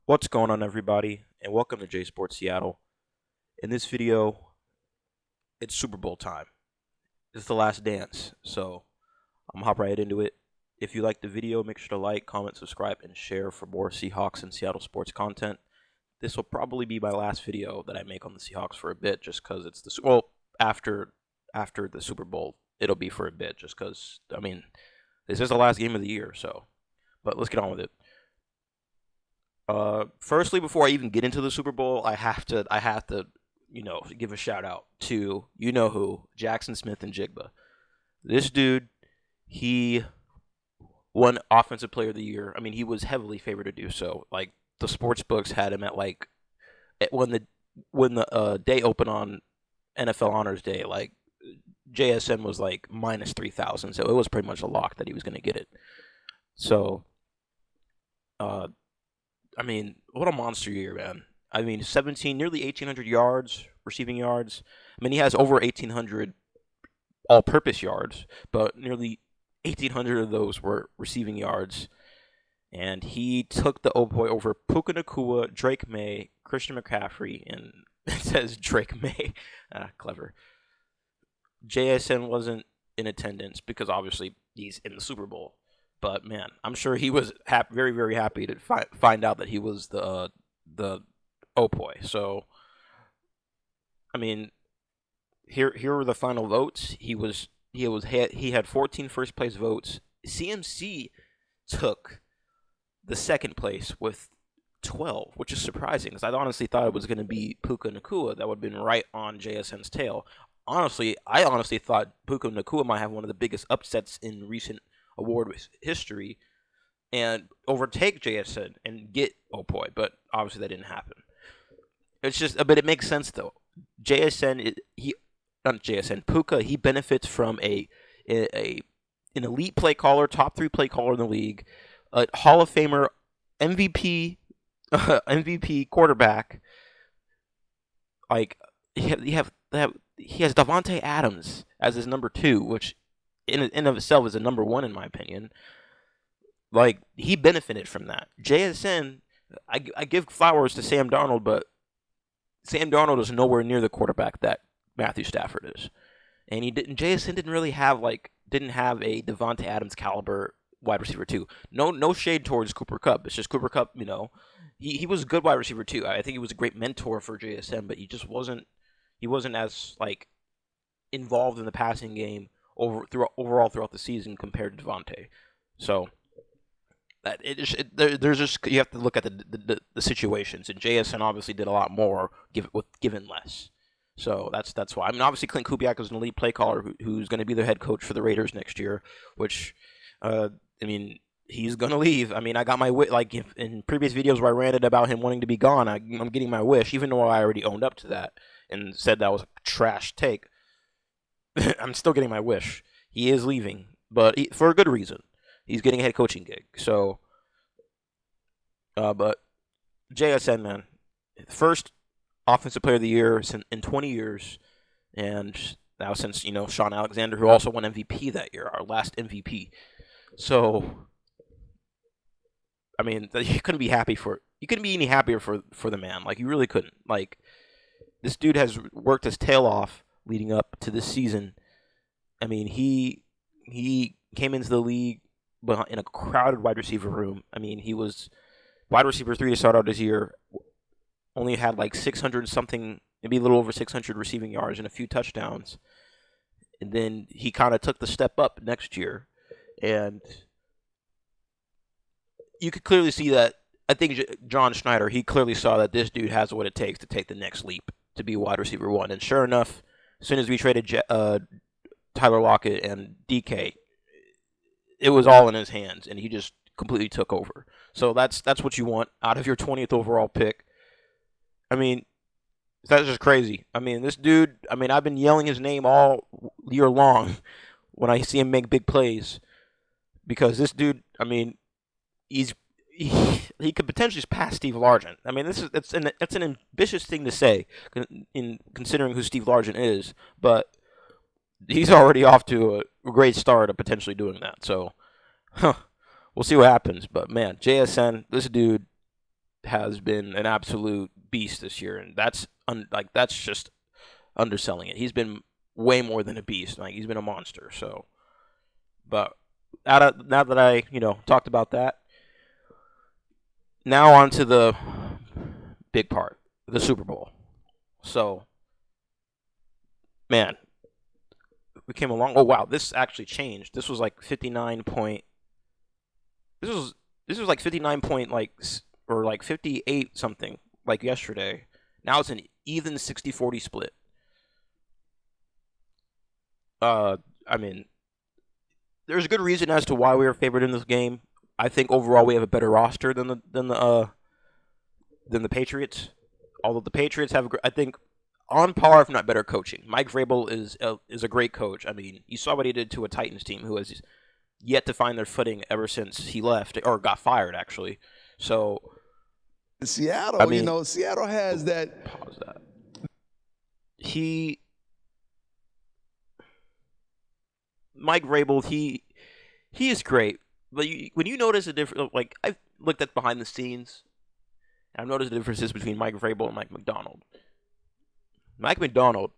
What's going on, everybody, and welcome to J Sports Seattle. In this video, it's Super Bowl time. It's the last dance, so I'm gonna hop right into it. If you like the video, make sure to like, comment, subscribe, and share for more Seahawks and Seattle sports content. This will probably be my last video that I make on the Seahawks for a bit, just because it's after the Super Bowl, it'll be for a bit, just because this is the last game of the year. So, but let's get on with it. Firstly, before I even get into the Super Bowl, I have to, give a shout out to who, Jackson Smith and Jigba. This dude, he won Offensive Player of the Year. I mean, he was heavily favored to do so. Like the sports books had him when the day opened on NFL Honors Day. Like JSN was like minus 3,000, so it was pretty much a lock that he was going to get it. So, uh, I mean, what a monster year, man. I mean, nearly 1,800 yards, receiving yards. I mean, he has over 1,800 all-purpose yards, but nearly 1,800 of those were receiving yards. And he took the boy over Puka Nacua, Drake May, Christian McCaffrey, and it says Drake May. Clever. JSN wasn't in attendance because obviously he's in the Super Bowl. But man, I'm sure he was very, very happy to find out that he was the Opoy. So, I mean, here were the final votes. He had 14 first place votes. CMC took the second place with 12, which is surprising because I honestly thought it was going to be Puka Nacua that would have been right on JSN's tail. I honestly thought Puka Nacua might have one of the biggest upsets in recent award history and overtake JSN and get Opoy, but obviously that didn't happen. But it makes sense though. Puka, he benefits from an elite play caller, top 3 play caller in the league, a Hall of Famer, MVP, MVP quarterback. Like he has Davante Adams as his number 2, which in of itself is a number 1 in my opinion. Like he benefited from that. JSN, I give flowers to Sam Darnold, but Sam Darnold is nowhere near the quarterback that Matthew Stafford is, and JSN didn't have a Davante Adams caliber wide receiver 2. No shade towards Cooper Kupp. It's just Cooper Kupp. He was a good wide receiver 2. I think he was a great mentor for JSN, but he just wasn't. He wasn't as involved in the passing game overall throughout the season compared to Davante. So there's just you have to look at the situations, and JSN obviously did a lot more given less. So that's why. I mean, obviously Clint Kubiak is an elite play caller who's going to be the head coach for the Raiders next year, which he's going to leave. I mean, I got my in previous videos where I ranted about him wanting to be gone. I'm getting my wish, even though I already owned up to that and said that was a trash take. I'm still getting my wish. He is leaving, but for a good reason. He's getting a head coaching gig. So, but JSN, man, first Offensive Player of the Year in 20 years, and now since Sean Alexander, who also won MVP that year, our last MVP. So, I mean, you couldn't be any happier for the man. Like you really couldn't. Like this dude has worked his tail off leading up to this season. I mean, he came into the league but in a crowded wide receiver room. I mean, he was wide receiver 3 to start out his year. Only had 600 something, maybe a little over 600 receiving yards and a few touchdowns. And then he kind of took the step up next year. And you could clearly see that. I think John Schneider, he clearly saw that this dude has what it takes to take the next leap to be wide receiver 1. And sure enough, as soon as we traded Tyler Lockett and DK, it was all in his hands, and he just completely took over. So that's what you want out of your 20th overall pick. I mean, that's just crazy. I mean, this dude, I've been yelling his name all year long when I see him make big plays because this dude, he could potentially pass Steve Largent. I mean, it's an ambitious thing to say in considering who Steve Largent is, but he's already off to a great start of potentially doing that. So, we'll see what happens. But man, JSN, this dude, has been an absolute beast this year, and that's just underselling it. He's been way more than a beast. Like he's been a monster. So, but now that I talked about that, now on to the big part, the Super Bowl. So, man, we came along. Oh wow, this actually changed. This was like 59 point. This was this was like 59 point or like 58 something like yesterday. Now it's an even 60-40 split. Uh, I mean, there's a good reason as to why we were favored in this game. I think overall we have a better roster than the Patriots. Although the Patriots have, I think, on par if not better coaching. Mike Vrabel is a great coach. I mean, you saw what he did to a Titans team who has yet to find their footing ever since he left or got fired actually. So Seattle, I mean, Seattle has that. Pause that. He Mike Vrabel, he is great, but when you notice a difference, like I've looked at behind the scenes, and I've noticed the differences between Mike Vrabel and Mike Macdonald. Mike Macdonald,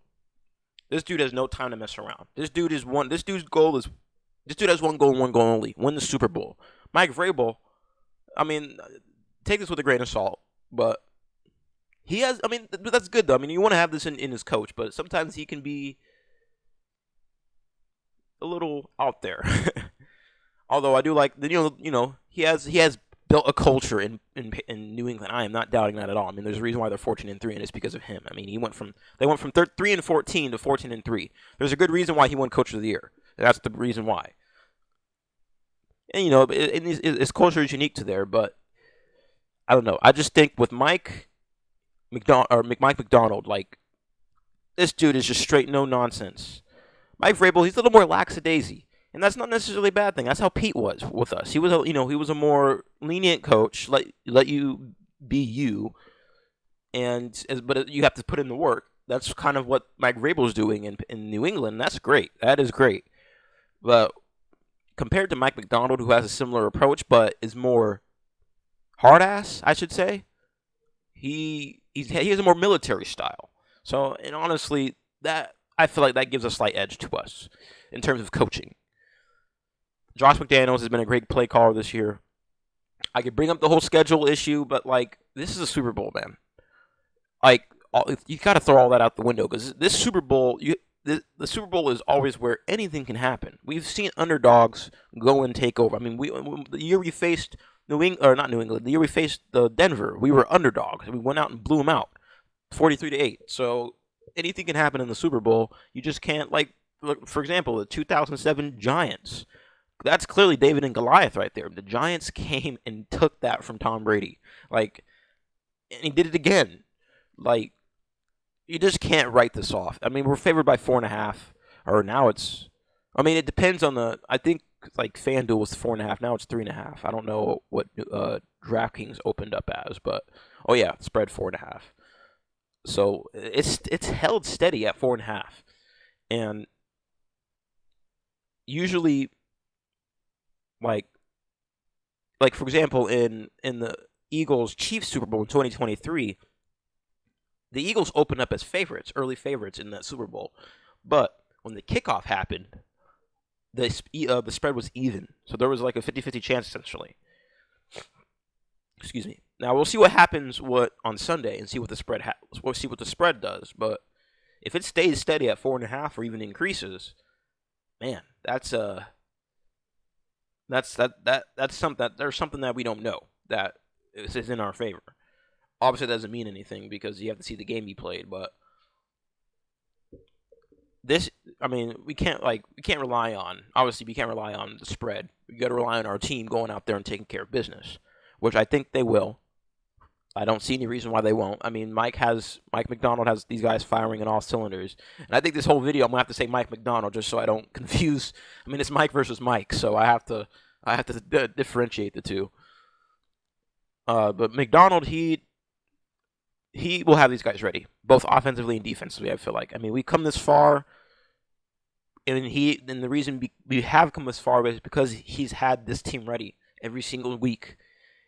this dude has no time to mess around. This dude has one goal and one goal only: win the Super Bowl. Mike Vrabel, I mean, take this with a grain of salt, but he has. I mean, that's good though. I mean, you want to have this in his coach, but sometimes he can be a little out there. Although I do like he has built a culture in New England. I am not doubting that at all. I mean, there's a reason why they're 14-3, and it's because of him. I mean, they went from 3-14 to 14-3. There's a good reason why he won Coach of the Year. That's the reason why. And his culture is unique to there, but I don't know. I just think with Mike Macdonald, like this dude is just straight no nonsense. Mike Vrabel, he's a little more lackadaisy, and that's not necessarily a bad thing. That's how Pete was with us. He was a more lenient coach, let you be you, but you have to put in the work. That's kind of what Mike Vrabel's doing in New England. That's great. That is great. But compared to Mike Macdonald, who has a similar approach but is more hard ass, I should say, he has a more military style. So, and honestly, that I feel like that gives a slight edge to us in terms of coaching. Josh McDaniels has been a great play caller this year. I could bring up the whole schedule issue, but like this is a Super Bowl, man. Like you got to throw all that out the window because this Super Bowl, the Super Bowl is always where anything can happen. We've seen underdogs go and take over. I mean, the year we faced New England, or not New England, the year we faced the Denver, we were underdogs. We went out and blew them out, 43-8. So anything can happen in the Super Bowl. You just can't look, for example, the 2007 Giants. That's clearly David and Goliath right there. The Giants came and took that from Tom Brady. And he did it again. You just can't write this off. I mean, we're favored by 4.5, or now it's. I mean, it depends on I think FanDuel was 4.5. Now it's 3.5. I don't know what DraftKings opened up as, but spread 4.5. So it's held steady at 4.5, and usually, for example, in the Eagles Chiefs Super Bowl in 2023, the Eagles opened up as early favorites in that Super Bowl, but when the kickoff happened, the spread was even, so there was like a 50-50 chance essentially. Excuse me. Now we'll see what happens on Sunday and see what the spread we'll see what the spread does. But if it stays steady at 4.5 or even increases, man, that's something there's something that we don't know that is in our favor. Obviously, that doesn't mean anything because you have to see the game be played. But we can't rely on. Obviously, we can't rely on the spread. We got to rely on our team going out there and taking care of business, which I think they will. I don't see any reason why they won't. I mean, Mike Macdonald has these guys firing on all cylinders. And I think this whole video I'm going to have to say Mike Macdonald just so I don't confuse. I mean, it's Mike versus Mike, so I have to differentiate the two. But Macdonald, he will have these guys ready, both offensively and defensively, I feel like. I mean, we come this far, and the reason we have come this far is because he's had this team ready every single week.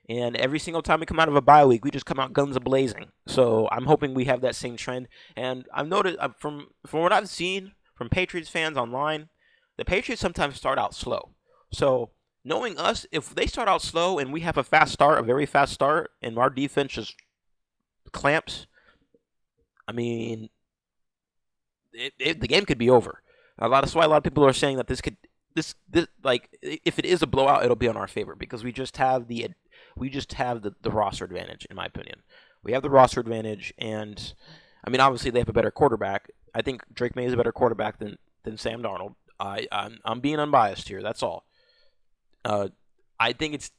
And every single time we come out of a bye week, we just come out guns a blazing. So I'm hoping we have that same trend. And I've noticed from what I've seen from Patriots fans online, the Patriots sometimes start out slow. So knowing us, if they start out slow and we have a fast start, a very fast start, and our defense just clamps, I mean, the game could be over. That's why a lot of people are saying that this like if it is a blowout, it'll be on our favor because we just have the roster advantage, in my opinion. We have the roster advantage, and I mean, obviously they have a better quarterback. I think Drake May is a better quarterback than Sam Darnold. I'm being unbiased here. That's all. Uh, I think it's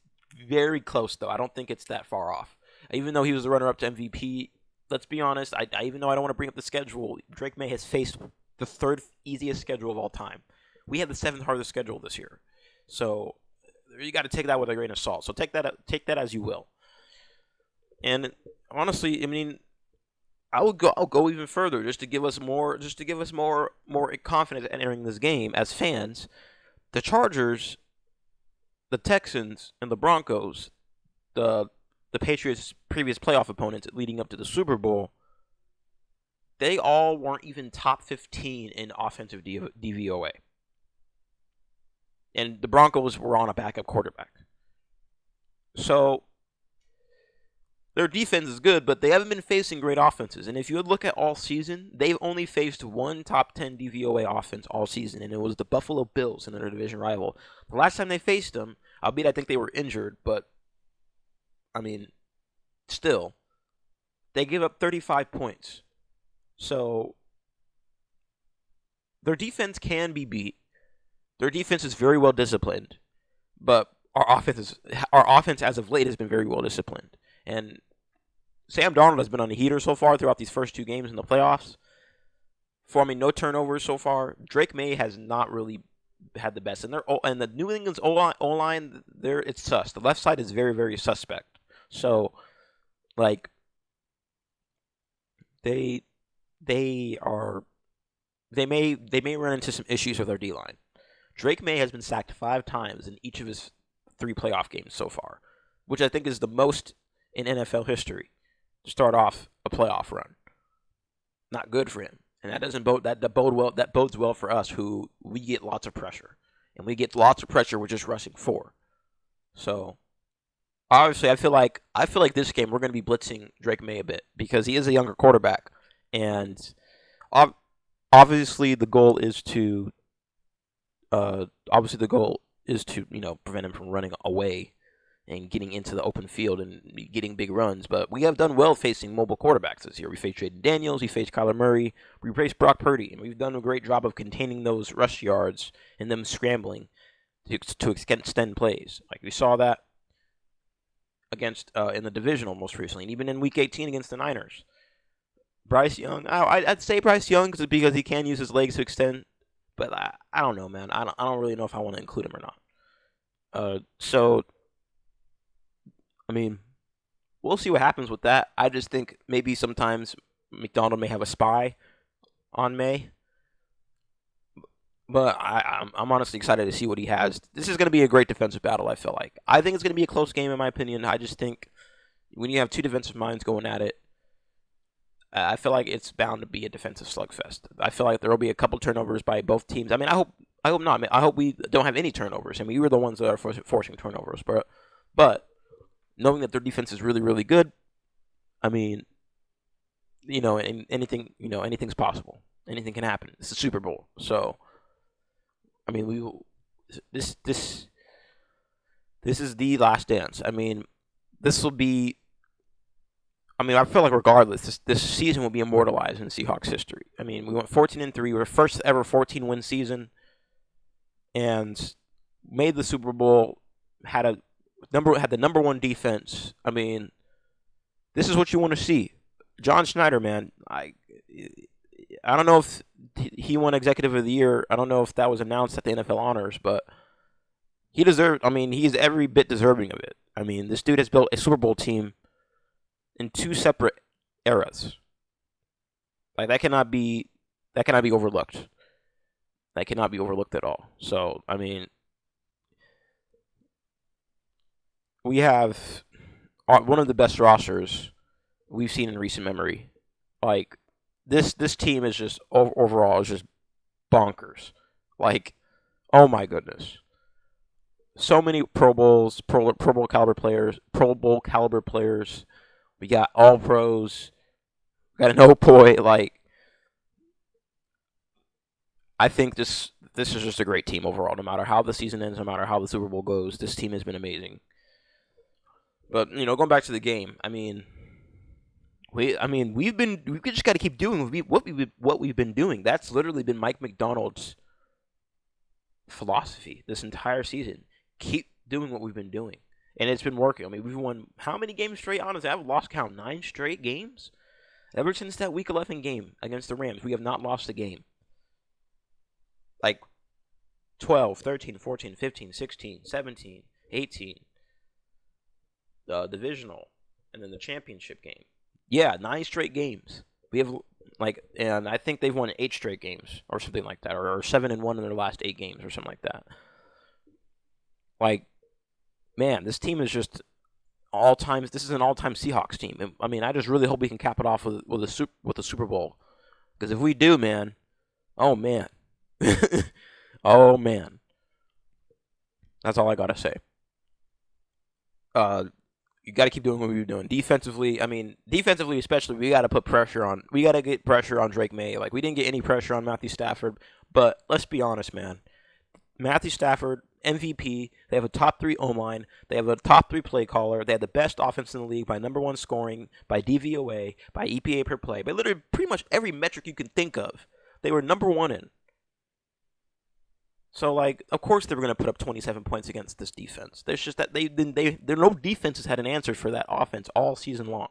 very close though. I don't think it's that far off. Even though he was the runner-up to MVP, let's be honest. Even though I don't want to bring up the schedule, Drake May has faced the third easiest schedule of all time. We had the seventh hardest schedule this year, so you got to take that with a grain of salt. So take that as you will. And honestly, I mean, I'll go even further just to give us more confidence entering this game as fans. The Chargers, the Texans, and the Broncos, the the Patriots' previous playoff opponents leading up to the Super Bowl, they all weren't even top 15 in offensive DVOA. And the Broncos were on a backup quarterback. So their defense is good, but they haven't been facing great offenses. And if you look at all season, they've only faced one top 10 DVOA offense all season, and it was the Buffalo Bills in their division rival. The last time they faced them, albeit I think they were injured, but I mean, still, they gave up 35 points. So their defense can be beat. Their defense is very well disciplined, but our offense as of late has been very well disciplined. And Sam Darnold has been on the heater so far throughout these first two games in the playoffs, forming no turnovers so far. Drake May has not really had the best, and the New England's O-line, it's sus. The left side is very, very suspect. So, like, they may run into some issues with their D-line. Drake May has been sacked 5 times in each of his 3 playoff games so far, which I think is the most in NFL history to start off a playoff run. Not good for him, and that bodes well for us, who we get lots of pressure, and we get lots of pressure we're just rushing for. So obviously, I feel like this game we're going to be blitzing Drake May a bit because he is a younger quarterback, and obviously the goal is to prevent him from running away and getting into the open field and getting big runs. But we have done well facing mobile quarterbacks this year. We faced Jaden Daniels, we faced Kyler Murray, we faced Brock Purdy, and we've done a great job of containing those rush yards and them scrambling to extend plays. Like we saw that against in the divisional most recently, and even in Week 18 against the Niners. Bryce Young, I'd say Bryce Young because he can use his legs to extend, but I don't know, man. I don't really know if I want to include him or not. So, I mean, we'll see what happens with that. I just think maybe sometimes McDonald may have a spy on May, but I'm honestly excited to see what he has. This is going to be a great defensive battle, I feel like. I think it's going to be a close game, in my opinion. I just think when you have two defensive minds going at it, I feel like it's bound to be a defensive slugfest. I feel like there will be a couple turnovers by both teams. I mean, I hope not. I mean, I hope we don't have any turnovers. I mean, we were the ones that are forcing turnovers. But knowing that their defense is really, really good, I mean, anything's possible. Anything can happen. It's the Super Bowl. So, I mean, this is the last dance. I mean, this will be. I mean, I feel like regardless, this season will be immortalized in Seahawks history. I mean, we went 14-3. We were first ever 14-win season, and made the Super Bowl. Had the number one defense. I mean, this is what you want to see. John Schneider, man, I don't know if he won Executive of the Year. I don't know if that was announced at the NFL Honors, but he deserved. I mean, he's every bit deserving of it. I mean, this dude has built a Super Bowl team in 2 separate eras. Like that cannot be overlooked. That cannot be overlooked at all. So, I mean, we have one of the best rosters we've seen in recent memory. Like this team is just overall is just bonkers. Like, oh my goodness, so many Pro Bowl caliber players, Pro Bowl caliber players. We got all pros. We got an oh boy. Like, I think this is just a great team overall. No matter how the season ends, no matter how the Super Bowl goes, this team has been amazing. But going back to the game, we've just got to keep doing what we've been doing. That's literally been Mike McDonald's philosophy this entire season. Keep doing what we've been doing, and it's been working. I mean, we've won how many games straight? Honestly, I've lost count 9 straight games ever since that Week 11 game against the Rams. We have not lost a game. Like 12, 13, 14, 15, 16, 17, 18, the divisional, and then the championship game. Yeah, 9 straight games. We have and I think they've won 8 straight games or something like that, or 7-1 in their last 8 games or something like that. Like, man, this team is just all time. This is an all-time Seahawks team. And, I just really hope we can cap it off with a Super Bowl, because if we do, man, oh man, oh man, that's all I gotta say. You got to keep doing what we've been doing defensively. Defensively especially, we got to put pressure on. We got to get pressure on Drake May. Like, we didn't get any pressure on Matthew Stafford, but let's be honest, man. Matthew Stafford, MVP. They have a top 3 O-line. They have a top 3 play caller. They have the best offense in the league by #1 scoring, by DVOA, by EPA per play, by literally pretty much every metric you can think of. They were #1 in. So, like, of course they were going to put up 27 points against this defense. There's just that there no defenses had an answer for that offense all season long.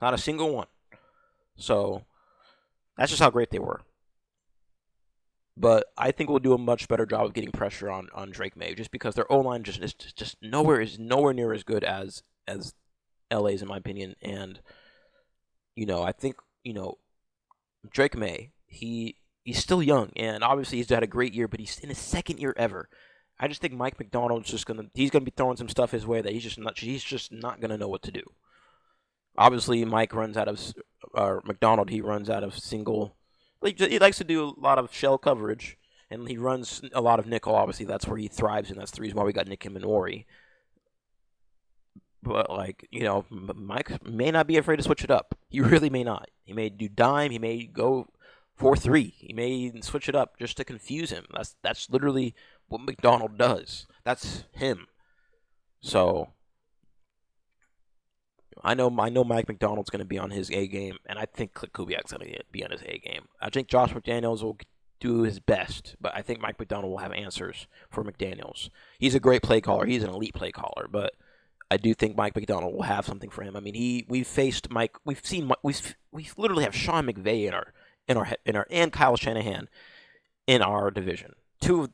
Not a single one. So, that's just how great they were. But I think we'll do a much better job of getting pressure on Drake May, just because their O-line is nowhere near as good as LA's, in my opinion. And, I think, Drake May, he's still young, and obviously he's had a great year, but he's in his second year ever. I just think Mike McDonald's he's gonna be throwing some stuff his way that he's just not gonna know what to do. Obviously, Mike runs out of McDonald. He runs out of single. He likes to do a lot of shell coverage, and he runs a lot of nickel. Obviously, that's where he thrives, and that's the reason why we got Nick and Minori. But, Mike may not be afraid to switch it up. He really may not. He may do dime. He may go 4-3. He may switch it up just to confuse him. That's literally what McDonald does. That's him. So I know Mike McDonald's going to be on his A game, and I think Kubiak's going to be on his A game. I think Josh McDaniels will do his best, but I think Mike McDonald will have answers for McDaniels. He's a great play caller. He's an elite play caller, but I do think Mike McDonald will have something for him. We've faced Mike. We literally have Sean McVay and Kyle Shanahan in our division. 2 of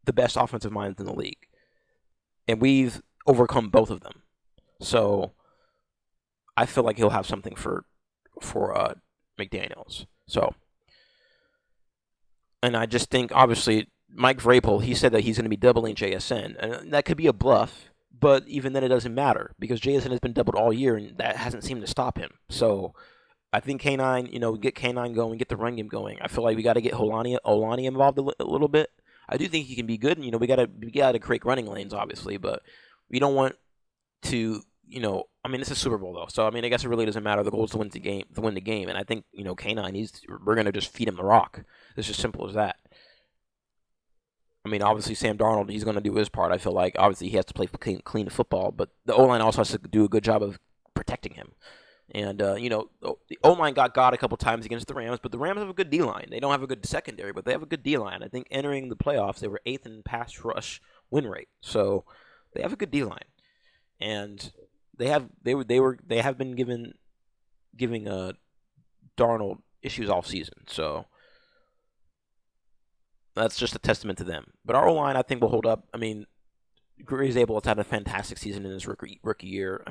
the best offensive minds in the league. And we've overcome both of them. So I feel like he'll have something for McDaniels. So, and I just think, obviously, Mike Vrabel, he said that he's going to be doubling JSN. And that could be a bluff, but even then it doesn't matter, because JSN has been doubled all year, and that hasn't seemed to stop him. So I think K9, get K9 going, get the run game going. I feel like we got to get Olani involved a little bit. I do think he can be good. We got to create running lanes, obviously, but we don't want to, it's a Super Bowl though, so I guess it really doesn't matter. The goal is to win the game, and I think K9, we're gonna just feed him the rock. It's just simple as that. Obviously Sam Darnold, he's gonna do his part. I feel like obviously he has to play clean football, but the O-line also has to do a good job of protecting him. And, the O-line got a couple times against the Rams, but the Rams have a good D-line. They don't have a good secondary, but they have a good D-line. I think entering the playoffs, they were 8th in pass rush win rate. So they have a good D-line. And they have been giving Darnold issues all season. So that's just a testament to them. But our O-line, I think, will hold up. Gray's able to have a fantastic season in his rookie year.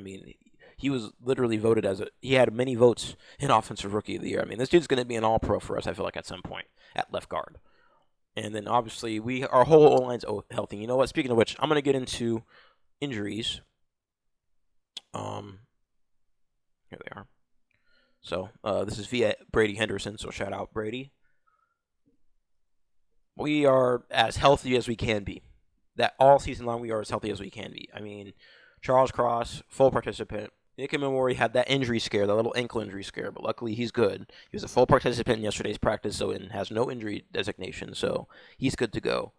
He was literally voted he had many votes in Offensive Rookie of the Year. This dude's going to be an all-pro for us, I feel like, at some point at left guard. And then, obviously, our whole O-line's healthy. You know what? Speaking of which, I'm going to get into injuries. Here they are. So this is via Brady Henderson. So shout out Brady. We are as healthy as we can be. That all season long we are as healthy as we can be. I mean, Charles Cross, full participant. Nick Memori had that injury scare, that little ankle injury scare, but luckily he's good. He was a full participant in yesterday's practice, so and has no injury designation, so he's good to go.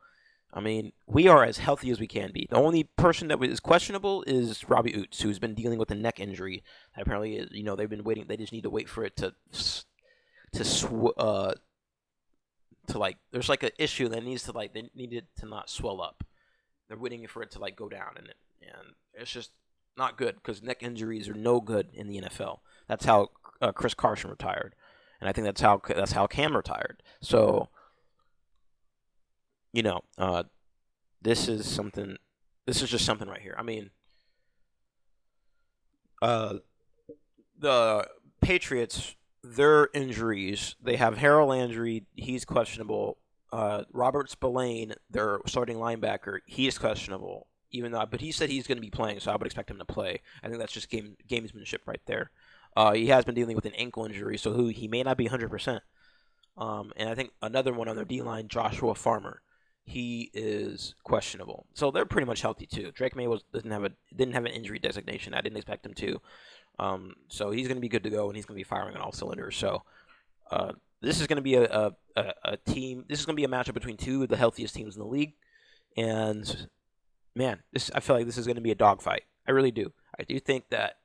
I mean, we are as healthy as we can be. The only person that is questionable is Robbie Oots, who's been dealing with a neck injury. Apparently, they've been waiting. They just need to wait for it to like. There's like an issue that needs to like. They need it to not swell up. They're waiting for it to like go down, and it's just not good because neck injuries are no good in the NFL. That's how Chris Carson retired, and I think that's how Cam retired. So this is something. This is just something right here. I mean, the Patriots, their injuries. They have Harold Landry. He's questionable. Robert Spillane, their starting linebacker, he is questionable. But he said he's going to be playing, so I would expect him to play. I think that's just gamesmanship right there. He has been dealing with an ankle injury, so he may not be 100%. And I think another one on their D line, Joshua Farmer, he is questionable. So they're pretty much healthy too. Drake May didn't have an injury designation. I didn't expect him to. So he's going to be good to go, and he's going to be firing on all cylinders. So this is going to be a team. This is going to be a matchup between two of the healthiest teams in the league, and man, I feel like this is going to be a dogfight. I really do. I do think that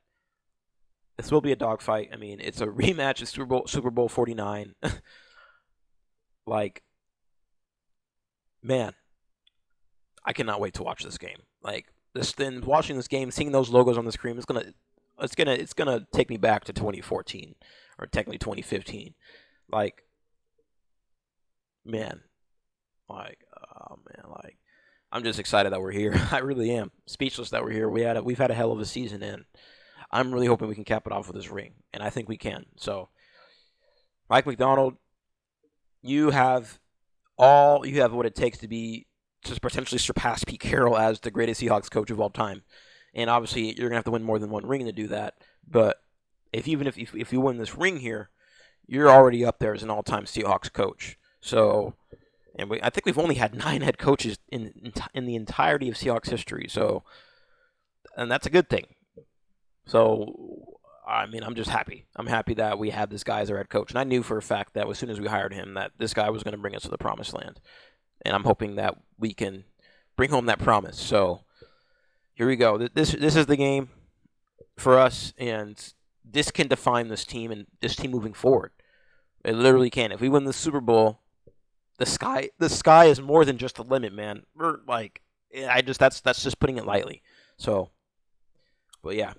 this will be a dogfight. I mean, it's a rematch of Super Bowl 49. Like, man, I cannot wait to watch this game. Like watching this game, seeing those logos on the screen, it's gonna take me back to 2014 or technically 2015. Like, man, I'm just excited that we're here. I really am speechless that we're here. We've had a hell of a season, and I'm really hoping we can cap it off with this ring, and I think we can. So, Mike McDonald, you have what it takes to potentially surpass Pete Carroll as the greatest Seahawks coach of all time. And obviously, you're gonna have to win more than one ring to do that. But if you win this ring here, you're already up there as an all-time Seahawks coach. So, I think we've only had 9 head coaches in the entirety of Seahawks history. So, and that's a good thing. So, I mean, I'm just happy. I'm happy that we have this guy as our head coach. And I knew for a fact that as soon as we hired him that this guy was going to bring us to the promised land. And I'm hoping that we can bring home that promise. So, here we go. This is the game for us, and this can define this team and this team moving forward. It literally can. If we win the Super Bowl, the sky is more than just the limit, man. That's just putting it lightly. So, but yeah,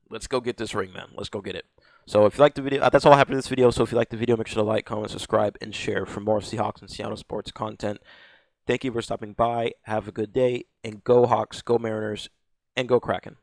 let's go get this ring, man. Let's go get it. So if you like the video, that's all I have for this video. So if you like the video, make sure to like, comment, subscribe, and share for more Seahawks and Seattle sports content. Thank you for stopping by. Have a good day, and go Hawks, go Mariners, and go Kraken.